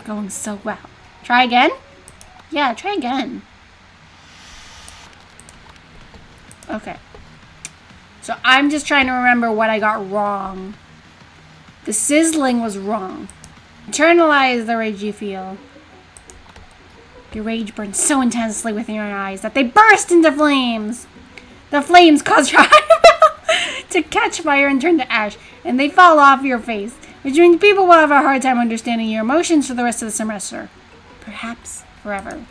going so well. Try again? Yeah, try again. Okay. So I'm just trying to remember what I got wrong. The sizzling was wrong. Internalize the rage you feel. Your rage burns so intensely within your eyes that they burst into flames. The flames cause your eyebrow to catch fire and turn to ash, and they fall off your face, which means people will have a hard time understanding your emotions for the rest of the semester. Perhaps forever.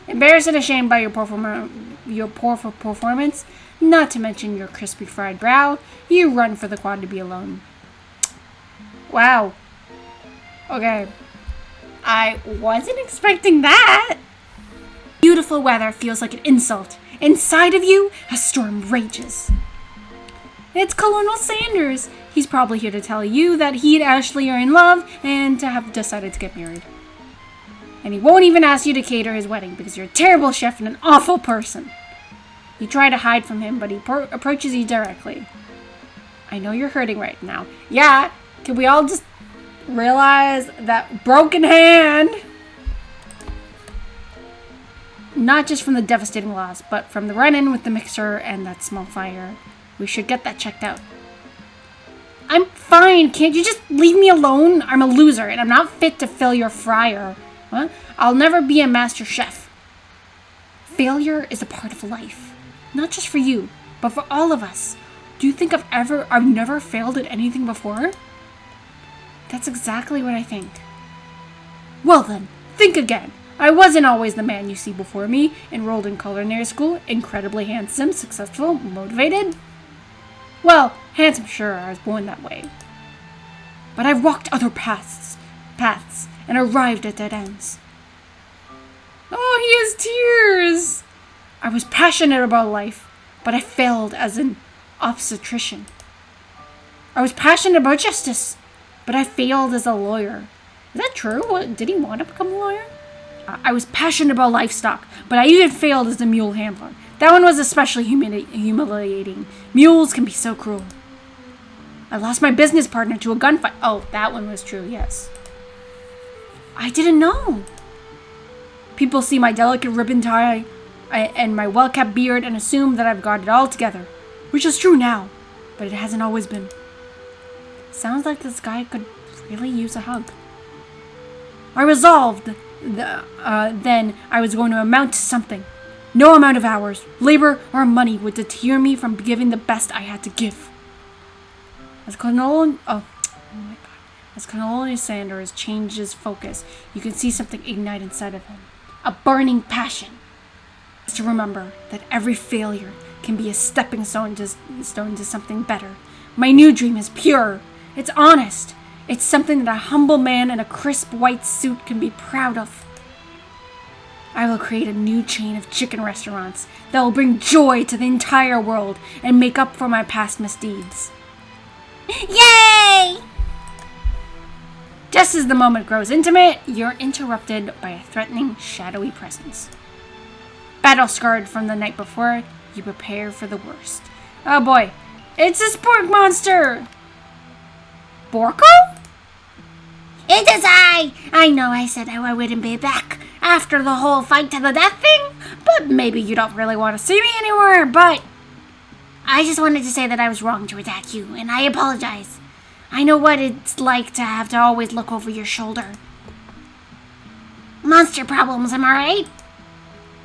Embarrassed and ashamed by your poor performance, not to mention your crispy fried brow, you run for the quad to be alone. Wow. Okay. I wasn't expecting that. Beautiful weather feels like an insult. Inside of you, a storm rages. It's Colonel Sanders. He's probably here to tell you that he and Ashley are in love and to have decided to get married. And he won't even ask you to cater his wedding because you're a terrible chef and an awful person. You try to hide from him, but he approaches you directly. I know you're hurting right now. Yeah, can we all just realize that broken hand? Not just from the devastating loss, but from the run-in with the mixer and that small fire. We should get that checked out. I'm fine. Can't you just leave me alone? I'm a loser, and I'm not fit to fill your fryer. Huh? I'll never be a master chef. Failure is a part of life. Not just for you, but for all of us. Do you think I've never failed at anything before? That's exactly what I think. Well then, think again. I wasn't always the man you see before me, enrolled in culinary school, incredibly handsome, successful, motivated. Well, handsome, sure, I was born that way. But I've walked other paths, and arrived at dead ends. Oh, he has tears! I was passionate about life, but I failed as an obstetrician. I was passionate about justice, but I failed as a lawyer. Is that true? Did he want to become a lawyer? I was passionate about livestock, but I even failed as a mule handler. That one was especially humiliating. Mules can be so cruel. I lost my business partner to a gunfight. Oh, that one was true, yes. I didn't know. People see my delicate ribbon tie and my well-kept beard and assume that I've got it all together, which is true now, but it hasn't always been. Sounds like this guy could really use a hug. I resolved then I was going to amount to something. No amount of hours, labor, or money would deter me from giving the best I had to give. As Colonel Sanders changes focus, you can see something ignite inside of him. A burning passion. Just to remember that every failure can be a stepping stone to something better. My new dream is pure. It's honest. It's something that a humble man in a crisp white suit can be proud of. I will create a new chain of chicken restaurants that will bring joy to the entire world and make up for my past misdeeds. Yay! Just as the moment grows intimate, you're interrupted by a threatening, shadowy presence. Battle-scarred from the night before, you prepare for the worst. Oh boy, it's a spork monster! Borko? It is I! I know I said I wouldn't be back after the whole fight to the death thing, but maybe you don't really want to see me anymore, but I just wanted to say that I was wrong to attack you, and I apologize. I know what it's like to have to always look over your shoulder. Monster problems, am I right?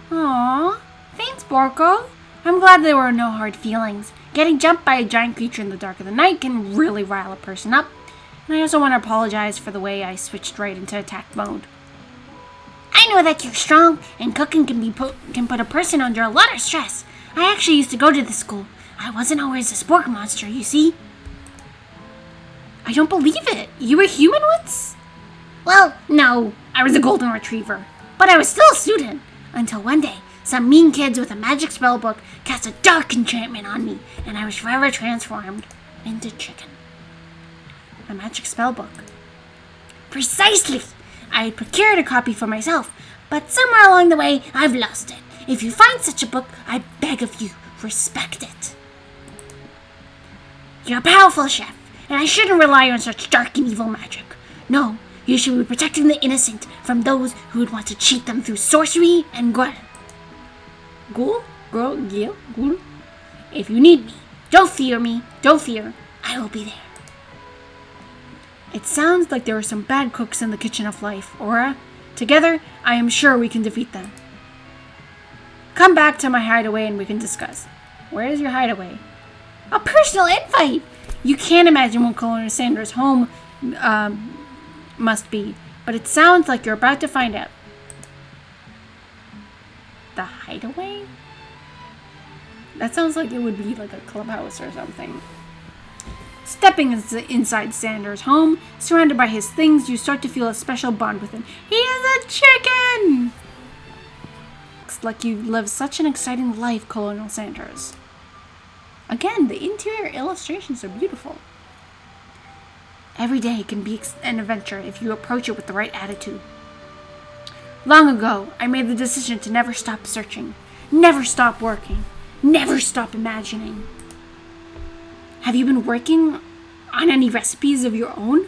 Aww, thanks, Borko. I'm glad there were no hard feelings. Getting jumped by a giant creature in the dark of the night can really rile a person up. And I also want to apologize for the way I switched right into attack mode. I know that you're strong, and cooking can put a person under a lot of stress. I actually used to go to this school. I wasn't always a spork monster, you see. I don't believe it. You were human once? Well, no. I was a golden retriever. But I was still a student. Until one day, some mean kids with a magic spell book cast a dark enchantment on me, and I was forever transformed into chicken. A magic spell book. Precisely! I had procured a copy for myself, but somewhere along the way, I've lost it. If you find such a book, I beg of you, respect it. You're a powerful chef, and I shouldn't rely on such dark and evil magic. No, You should be protecting the innocent from those who would want to cheat them through sorcery and ghoul. If you need me, don't fear me. Don't fear. I will be there. It sounds like there are some bad cooks in the kitchen of life, Aura. Together, I am sure we can defeat them. Come back to my hideaway and we can discuss. Where is your hideaway? A personal invite! You can't imagine what Colonel Sanders' home must be, but it sounds like you're about to find out. The hideaway? That sounds like it would be like a clubhouse or something. Stepping inside Sanders' home, surrounded by his things, you start to feel a special bond with him. He is a chicken! Looks like you live such an exciting life, Colonel Sanders. Again, the interior illustrations are beautiful. Every day can be an adventure if you approach it with the right attitude. Long ago, I made the decision to never stop searching, never stop working, never stop imagining. Have you been working on any recipes of your own?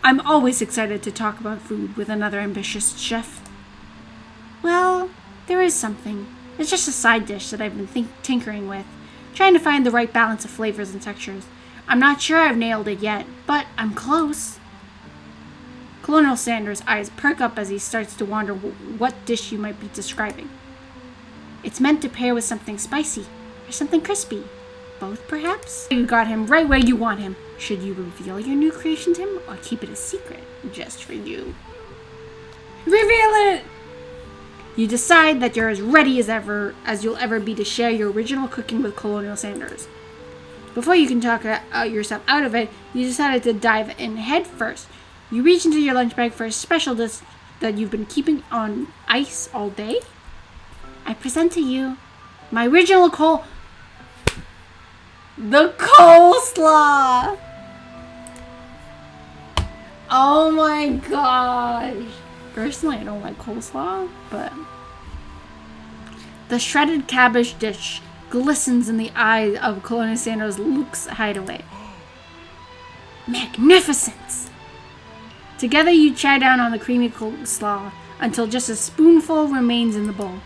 I'm always excited to talk about food with another ambitious chef. Well, there is something. It's just a side dish that I've been tinkering with, trying to find the right balance of flavors and textures. I'm not sure I've nailed it yet, but I'm close. Colonel Sanders' eyes perk up as he starts to wonder what dish you might be describing. It's meant to pair with something spicy or something crispy. Both, perhaps? You got him right where you want him. Should you reveal your new creation to him or keep it a secret just for you? Reveal it! You decide that you're as ready as you'll ever be to share your original cooking with Colonel Sanders. Before you can talk yourself out of it, you decided to dive in head first. You reach into your lunch bag for a special dish that you've been keeping on ice all day. I present to you my original the coleslaw! Oh my gosh. Personally, I don't like coleslaw, but the shredded cabbage dish glistens in the eye of Colonel Sanders' Luke's hideaway. Magnificence! Together you chow down on the creamy coleslaw until just a spoonful remains in the bowl.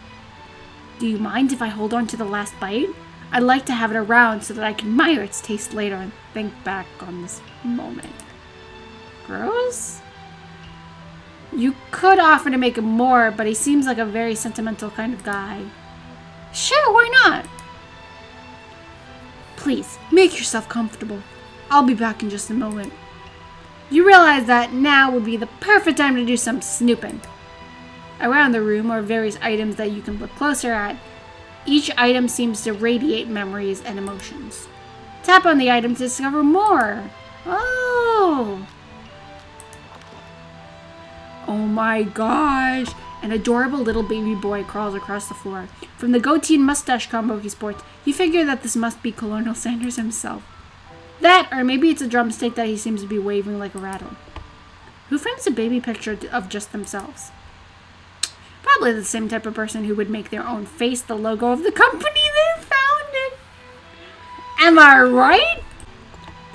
Do you mind if I hold on to the last bite? I'd like to have it around so that I can admire its taste later and think back on this moment. Gross? You could offer to make him more, but he seems like a very sentimental kind of guy. Sure, why not? Please, make yourself comfortable. I'll be back in just a moment. You realize that now would be the perfect time to do some snooping. Around the room are various items that you can look closer at. Each item seems to radiate memories and emotions. Tap on the item to discover more. Oh! Oh my gosh! An adorable little baby boy crawls across the floor. From the goatee and mustache combo he sports, you figure that this must be Colonel Sanders himself. That, or maybe it's a drumstick that he seems to be waving like a rattle. Who frames a baby picture of just themselves? Probably the same type of person who would make their own face the logo of the company they founded. Am I right?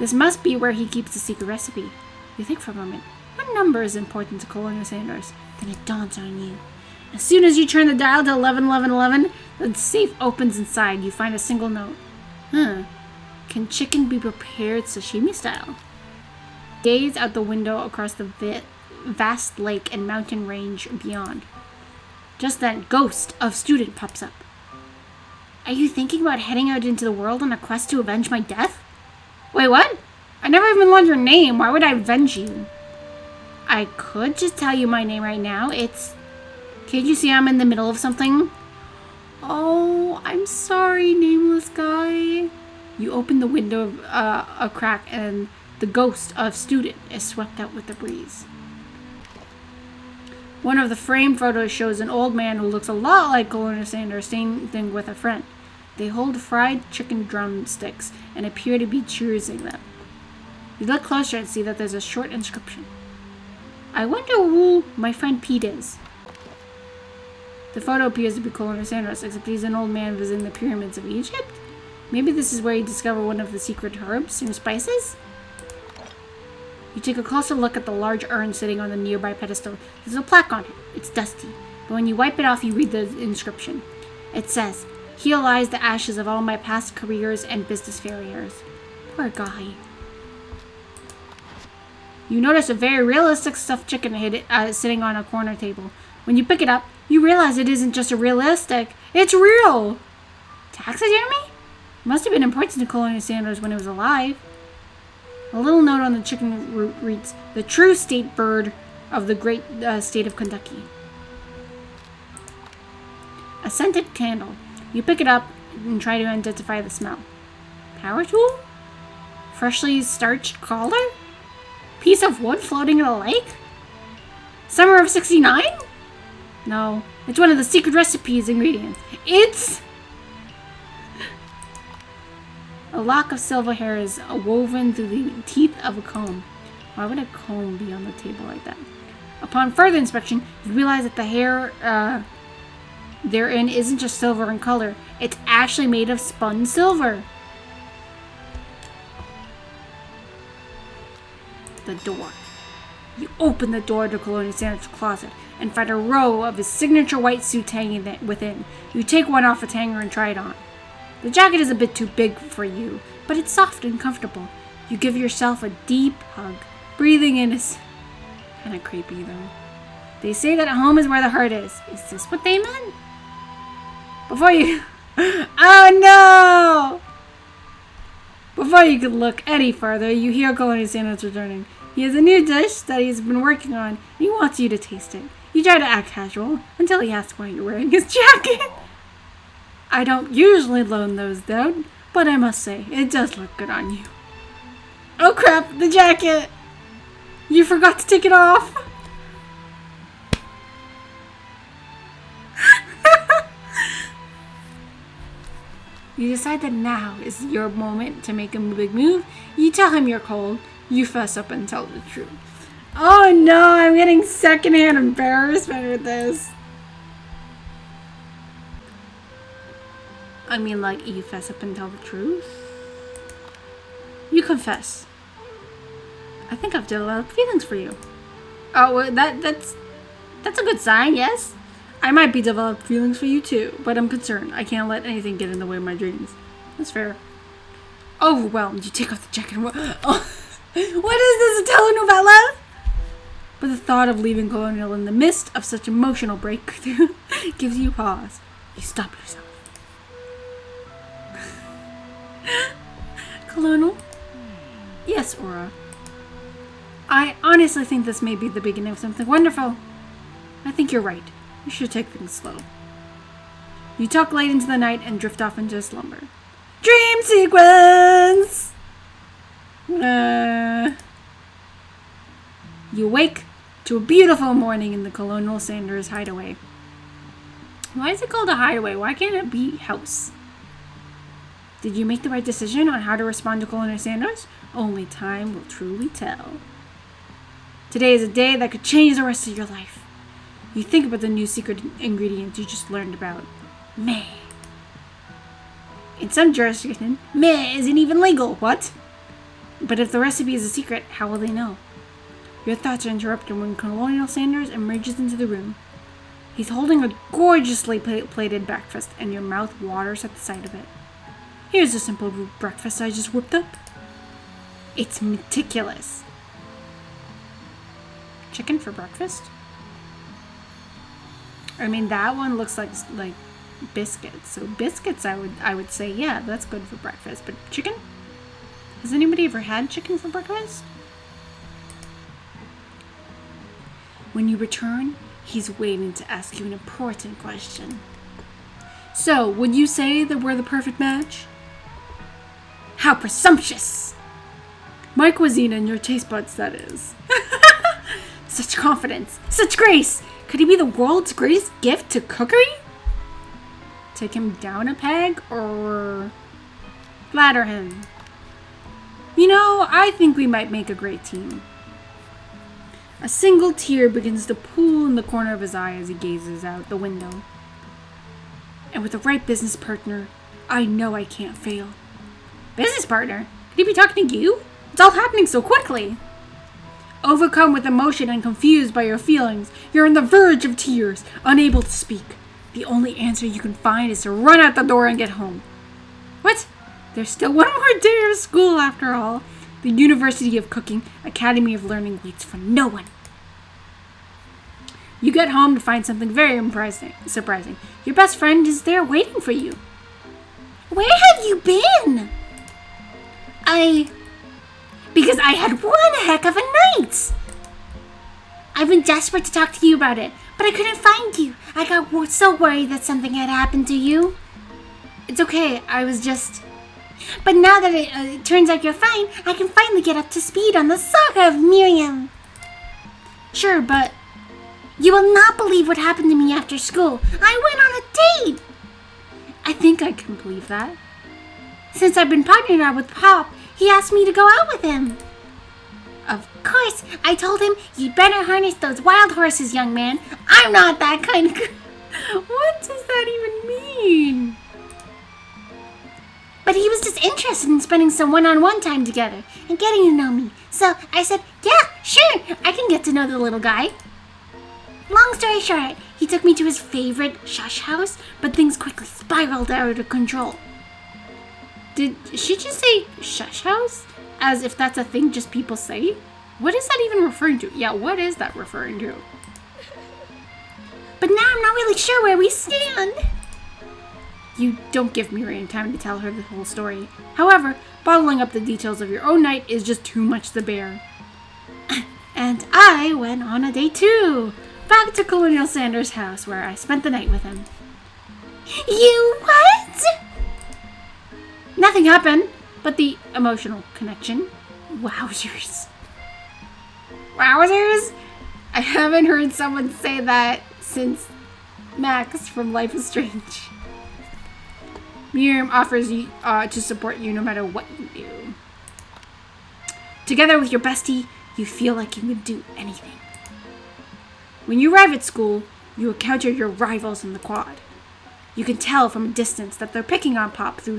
This must be where he keeps the secret recipe. You think for a moment. What number is important to Colonel Sanders? Then it dawns on you. As soon as you turn the dial to 111111, the safe opens inside. You find a single note. Can chicken be prepared sashimi style? Gaze out the window across the vast lake and mountain range beyond. Just then, Ghost of Student pops up. Are you thinking about heading out into the world on a quest to avenge my death? Wait, what? I never even learned your name. Why would I avenge you? I could just tell you my name right now. Can't you see I'm in the middle of something? Oh, I'm sorry, nameless guy. You open the window a crack and the Ghost of Student is swept out with the breeze. One of the framed photos shows an old man who looks a lot like Colonel Sanders standing with a friend. They hold fried chicken drumsticks and appear to be choosing them. You look closer and see that there's a short inscription. I wonder who my friend Pete is. The photo appears to be Colonel Sanders, except he's an old man visiting the pyramids of Egypt. Maybe this is where you discover one of the secret herbs and spices? You take a closer look at the large urn sitting on the nearby pedestal. There's a plaque on it. It's dusty, but when you wipe it off, you read the inscription. It says, "Here lies the ashes of all my past careers and business failures." Poor guy. You notice a very realistic stuffed chicken sitting on a corner table. When you pick it up, you realize it isn't just a realistic, it's real! Taxidermy? It must have been important to Colonel Sanders when it was alive. A little note on the chicken reads, "The true state bird of the great state of Kentucky." A scented candle. You pick it up and try to identify the smell. Power tool? Freshly starched collar? Piece of wood floating in a lake? Summer of '69? No, it's one of the secret recipes ingredients. It's a lock of silver hair is woven through the teeth of a comb. Why would a comb be on the table like that? Upon further inspection, you realize that the hair therein isn't just silver in color. It's actually made of spun silver. The door. You open the door to Colonel Sanders' closet and find a row of his signature white suits hanging within. You take one off its hanger and try it on. The jacket is a bit too big for you, but it's soft and comfortable. You give yourself a deep hug. Breathing in is kind of creepy, though. They say that home is where the heart is. Is this what they meant? Before you... Oh, no! Before you could look any further, you hear Colonel Sanders returning. He has a new dish that he's been working on, and he wants you to taste it. You try to act casual until he asks why you're wearing his jacket. I don't usually loan those down, but I must say, it does look good on you. Oh crap, the jacket! You forgot to take it off! You decide that now is your moment to make a big move. You tell him you're cold. You fess up and tell the truth. Oh no, I'm getting secondhand embarrassment with this. I mean, like, you fess up and tell the truth? You confess. I think I've developed feelings for you. Oh, well, that's a good sign, yes? I might be developed feelings for you too, but I'm concerned. I can't let anything get in the way of my dreams. That's fair. Overwhelmed, you take off the jacket and oh, what is this, a telenovela? But the thought of leaving Colonial in the midst of such emotional breakthrough gives you pause. You stop yourself. Colonel? Yes, Aura. I honestly think this may be the beginning of something wonderful. I think you're right. You should take things slow. You talk late into the night and drift off into slumber. Dream sequence! You wake to a beautiful morning in the Colonel Sanders Hideaway. Why is it called a hideaway? Why can't it be house? Did you make the right decision on how to respond to Colonel Sanders? Only time will truly tell. Today is a day that could change the rest of your life. You think about the new secret ingredients you just learned about. Meh. In some jurisdictions, meh isn't even legal. What? But if the recipe is a secret, how will they know? Your thoughts are interrupted when Colonel Sanders emerges into the room. He's holding a gorgeously plated breakfast, and your mouth waters at the sight of it. Here's a simple breakfast I just whipped up. It's meticulous. Chicken for breakfast? I mean, that one looks like biscuits. So biscuits, I would say, yeah, that's good for breakfast. But chicken? Has anybody ever had chicken for breakfast? When you return, he's waiting to ask you an important question. So, would you say that we're the perfect match? How presumptuous! My cuisine and your taste buds, that is. Such confidence, such grace! Could he be the world's greatest gift to cookery? Take him down a peg or flatter him? You know, I think we might make a great team. A single tear begins to pool in the corner of his eye as he gazes out the window. And with the right business partner, I know I can't fail. Business partner? Could he be talking to you? It's all happening so quickly. Overcome with emotion and confused by your feelings, you're on the verge of tears, unable to speak. The only answer you can find is to run out the door and get home. What? There's still one more day of school after all. The University of Cooking Academy of Learning waits for no one. You get home to find something very surprising. Your best friend is there waiting for you. Where have you been? Because I had one heck of a night. I've been desperate to talk to you about it, but I couldn't find you. I got so worried that something had happened to you. It's okay, I was just... But now that it turns out you're fine, I can finally get up to speed on the saga of Miriam. Sure, but... You will not believe what happened to me after school. I went on a date. I think I can believe that. Since I've been partnered up with Pop, he asked me to go out with him. Of course, I told him, you'd better harness those wild horses, young man. I'm not that kind of... What does that even mean? But he was just interested in spending some one-on-one time together and getting to know me. So I said, yeah, sure, I can get to know the little guy. Long story short, he took me to his favorite shush house, but things quickly spiraled out of control. Did she just say shush house? As if that's a thing just people say? What is that even referring to? Yeah, what is that referring to? But now I'm not really sure where we stand. You don't give Miriam time to tell her the whole story. However, bottling up the details of your own night is just too much to bear. And I went on a date too. Back to Colonel Sanders' house, where I spent the night with him. You what? Nothing happened, but the emotional connection. Wowzers. Wowzers? I haven't heard someone say that since Max from Life is Strange. Miriam offers you to support you no matter what you do. Together with your bestie, you feel like you can do anything. When you arrive at school, you encounter your rivals in the quad. You can tell from a distance that they're picking on Pop, though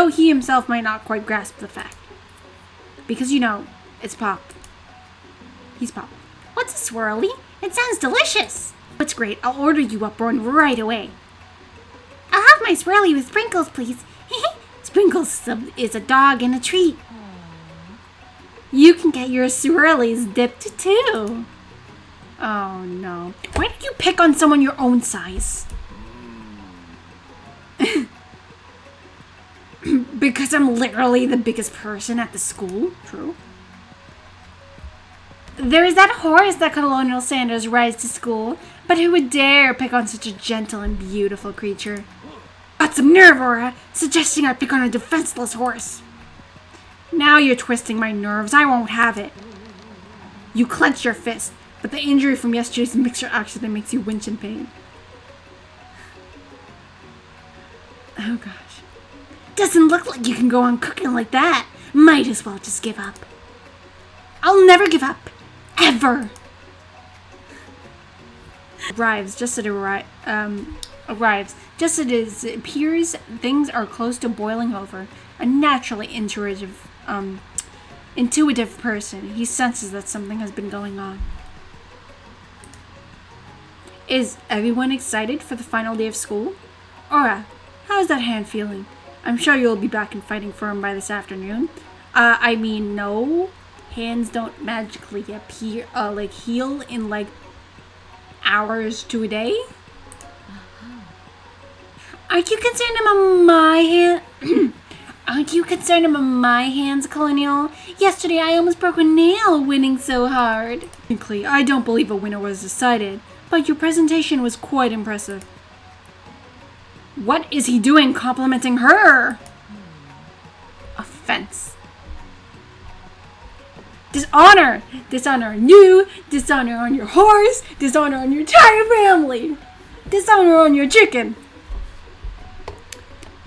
he himself might not quite grasp the fact. Because, you know, it's Pop. He's Pop. What's a swirly? It sounds delicious. It's great. I'll order you up one right away. I'll have my swirly with sprinkles, please. Sprinkles is a dog and a treat. You can get your swirlies dipped too. Oh no. Why did you pick on someone your own size? Because I'm literally the biggest person at the school. True. There is that horse that Colonel Sanders rides to school, but who would dare pick on such a gentle and beautiful creature? Got some nerve, Aura, suggesting I pick on a defenseless horse. Now you're twisting my nerves. I won't have it. You clench your fist, but the injury from yesterday's mixer accident makes you winch in pain. Oh gosh. Doesn't look like you can go on cooking like that. Might as well just give up. I'll never give up. Ever. Arrives just as it appears things are close to boiling over. A naturally intuitive person, he senses that something has been going on. Is everyone excited for the final day of school? Aura, how's that hand feeling? I'm sure you'll be back in fighting form by this afternoon. I mean, no. Hands don't magically appear, heal in, hours to a day. Aren't you concerned about my hand? Aren't you concerned about my hands, Colonial? Yesterday I almost broke a nail winning so hard. Frankly, I don't believe a winner was decided, but your presentation was quite impressive. What is he doing complimenting her? Offense. Dishonor! Dishonor on you, dishonor on your horse, dishonor on your entire family, dishonor on your chicken.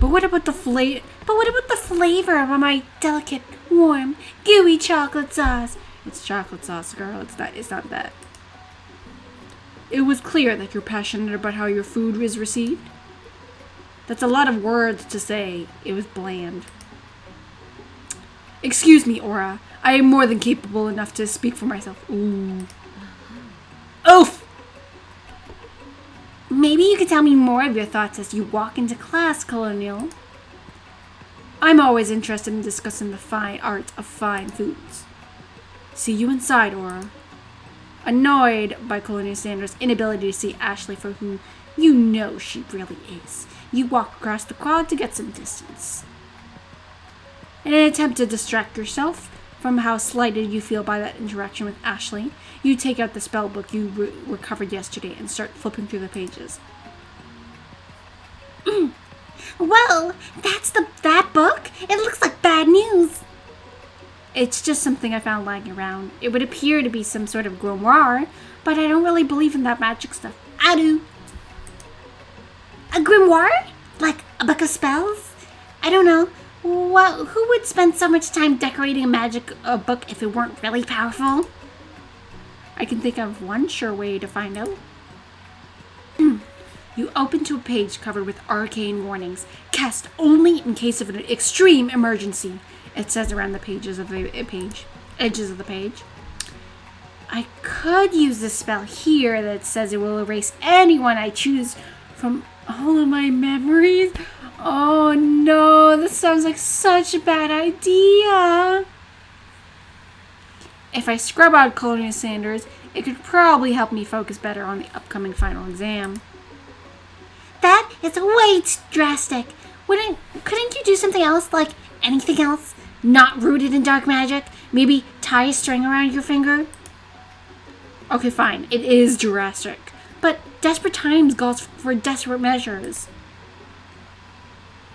But what about the flavor of my delicate, warm, gooey chocolate sauce? It's chocolate sauce, girl. It's not that. It was clear that you're passionate about how your food was received. That's a lot of words to say. It was bland. Excuse me, Aura. I am more than capable enough to speak for myself. Ooh. Oof! Maybe you could tell me more of your thoughts as you walk into class, Colonial. I'm always interested in discussing the fine art of fine foods. See you inside, Aura. Annoyed by Colonial Sanders' inability to see Ashley for who you know she really is, you walk across the quad to get some distance. In an attempt to distract yourself from how slighted you feel by that interaction with Ashley, you take out the spell book you recovered yesterday and start flipping through the pages. Whoa, that's that book? It looks like bad news. It's just something I found lying around. It would appear to be some sort of grimoire, but I don't really believe in that magic stuff. I do. A grimoire? Like a book of spells? I don't know. Well, who would spend so much time decorating a magic book if it weren't really powerful? I can think of one sure way to find out. You open to a page covered with arcane warnings, cast only in case of an extreme emergency. It says around the edges of the page. I could use this spell here that says it will erase anyone I choose from all of my memories. Oh no, this sounds like such a bad idea. If I scrub out Colonial Sanders, it could probably help me focus better on the upcoming final exam. That is way too drastic. Couldn't you do something else, like anything else? Not rooted in dark magic? Maybe tie a string around your finger? Okay, fine. It is drastic. But desperate times calls for desperate measures.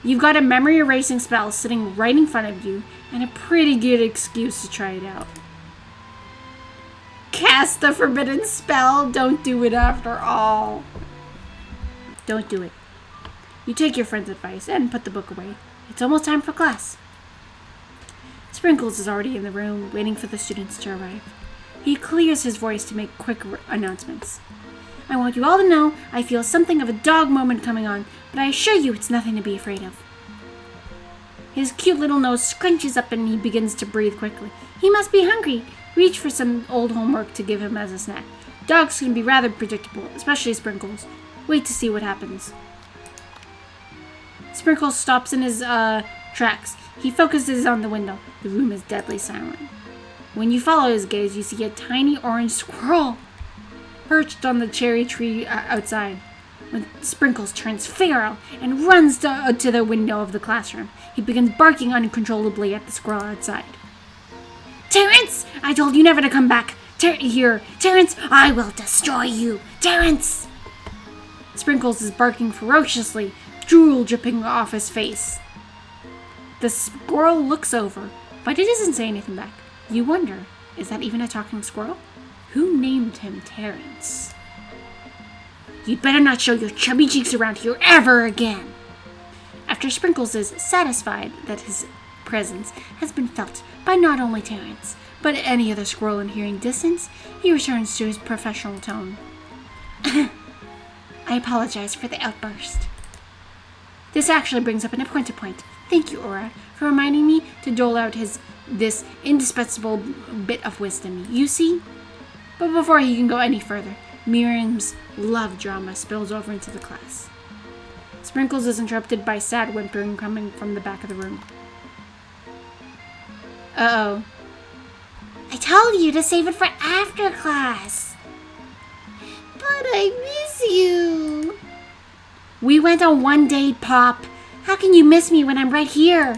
You've got a memory erasing spell sitting right in front of you, and a pretty good excuse to try it out. Cast the forbidden spell. Don't do it after all. Don't do it. You take your friend's advice and put the book away. It's almost time for class. Sprinkles is already in the room, waiting for the students to arrive. He clears his voice to make quick announcements. I want you all to know I feel something of a dog moment coming on, but I assure you it's nothing to be afraid of. His cute little nose scrunches up and he begins to breathe quickly. He must be hungry. Reach for some old homework to give him as a snack. Dogs can be rather predictable, especially Sprinkles. Wait to see what happens. Sprinkles stops in his tracks. He focuses on the window. The room is deadly silent. When you follow his gaze, you see a tiny orange squirrel perched on the cherry tree outside. When Sprinkles turns feral and runs to the window of the classroom, he begins barking uncontrollably at the squirrel outside. Terrence! I told you never to come back here. Terrence, I will destroy you. Terrence! Sprinkles is barking ferociously, drool dripping off his face. The squirrel looks over, but it doesn't say anything back. You wonder, is that even a talking squirrel? Who named him Terrence? You'd better not show your chubby cheeks around here ever again. After Sprinkles is satisfied that his presence has been felt by not only Terrence, but any other squirrel in hearing distance, he returns to his professional tone. I apologize for the outburst. This actually brings up an important point. Thank you, Aura, for reminding me to dole out this indispensable bit of wisdom. You see? But before he can go any further, Miriam's love drama spills over into the class. Sprinkles is interrupted by sad whimpering coming from the back of the room. Uh-oh. I told you to save it for after class. But I miss you. We went on one date, Pop. How can you miss me when I'm right here?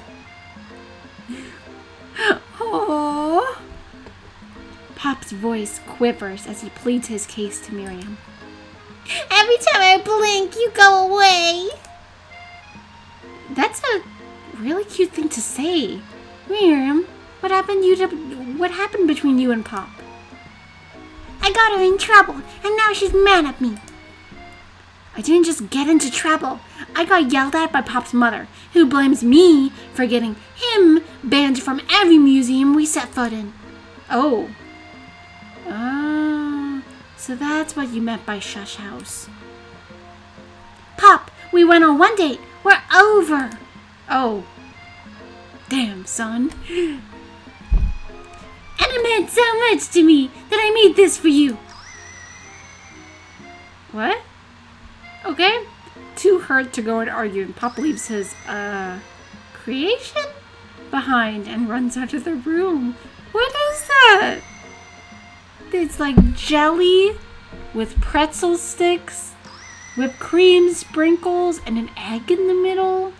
Aww. Pop's voice quivers as he pleads his case to Miriam. Every time I blink, you go away. That's a really cute thing to say. Miriam, what happened between you and Pop? I got her in trouble, and now she's mad at me. I didn't just get into trouble. I got yelled at by Pop's mother, who blames me for getting him banned from every museum we set foot in. Oh. So that's what you meant by shush house. Pop, we went on one date. We're over. Oh. Damn, son. so much to me that I made this for you. What? Okay. Too hurt to go and argue, and Pop leaves his, creation behind and runs out of the room. What is that? It's like jelly with pretzel sticks, whipped cream sprinkles, and an egg in the middle.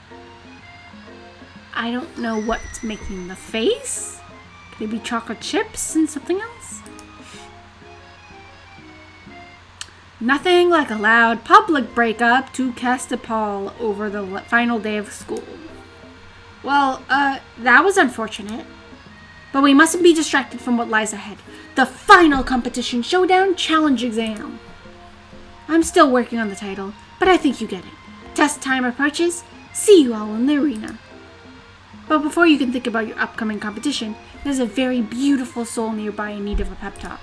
I don't know what's making the face. Could it be chocolate chips and something else? Nothing like a loud public breakup to cast a pall over the final day of school. Well, that was unfortunate. But we mustn't be distracted from what lies ahead. The final competition showdown challenge exam. I'm still working on the title, but I think you get it. Test time approaches. See you all in the arena. But before you can think about your upcoming competition, there's a very beautiful soul nearby in need of a pep talk.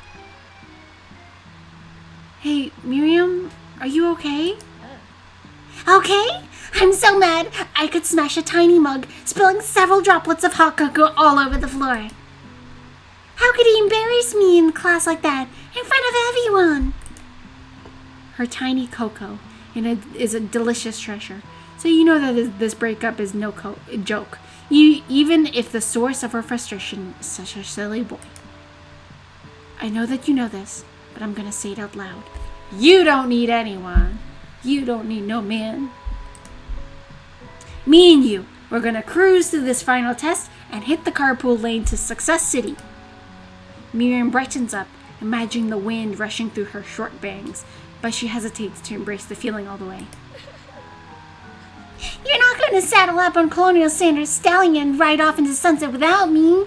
Hey, Miriam, are you okay? Okay? I'm so mad I could smash a tiny mug, spilling several droplets of hot cocoa all over the floor. How could he embarrass me in class like that, in front of everyone? Her tiny cocoa is a delicious treasure, so you know that this breakup is no joke, even if the source of her frustration is such a silly boy. I know that you know this, but I'm gonna say it out loud. You don't need anyone. You don't need no man. Me and you, we're gonna cruise through this final test and hit the carpool lane to Success City. Miriam brightens up, imagining the wind rushing through her short bangs, but she hesitates to embrace the feeling all the way. You're not going to saddle up on Colonial Sanders' stallion and ride off into sunset without me.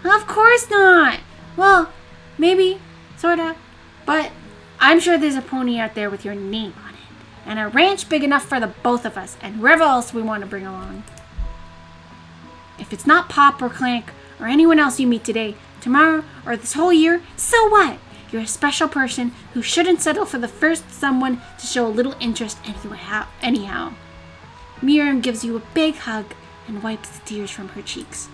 Of course not. Well, maybe, sorta, but I'm sure there's a pony out there with your name on it, and a ranch big enough for the both of us, and whoever else we want to bring along. If it's not Pop or Clank or anyone else you meet today, tomorrow, or this whole year, so what? You're a special person who shouldn't settle for the first someone to show a little interest anyhow. Miriam gives you a big hug and wipes the tears from her cheeks.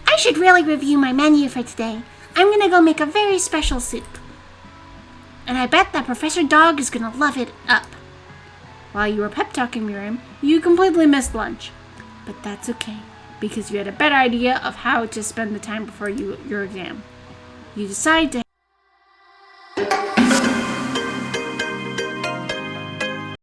I should really review my menu for today. I'm gonna go make a very special soup. And I bet that Professor Dog is gonna love it up. While you were pep talking Miriam, you completely missed lunch. But that's okay, because you had a better idea of how to spend the time before your exam. You decide to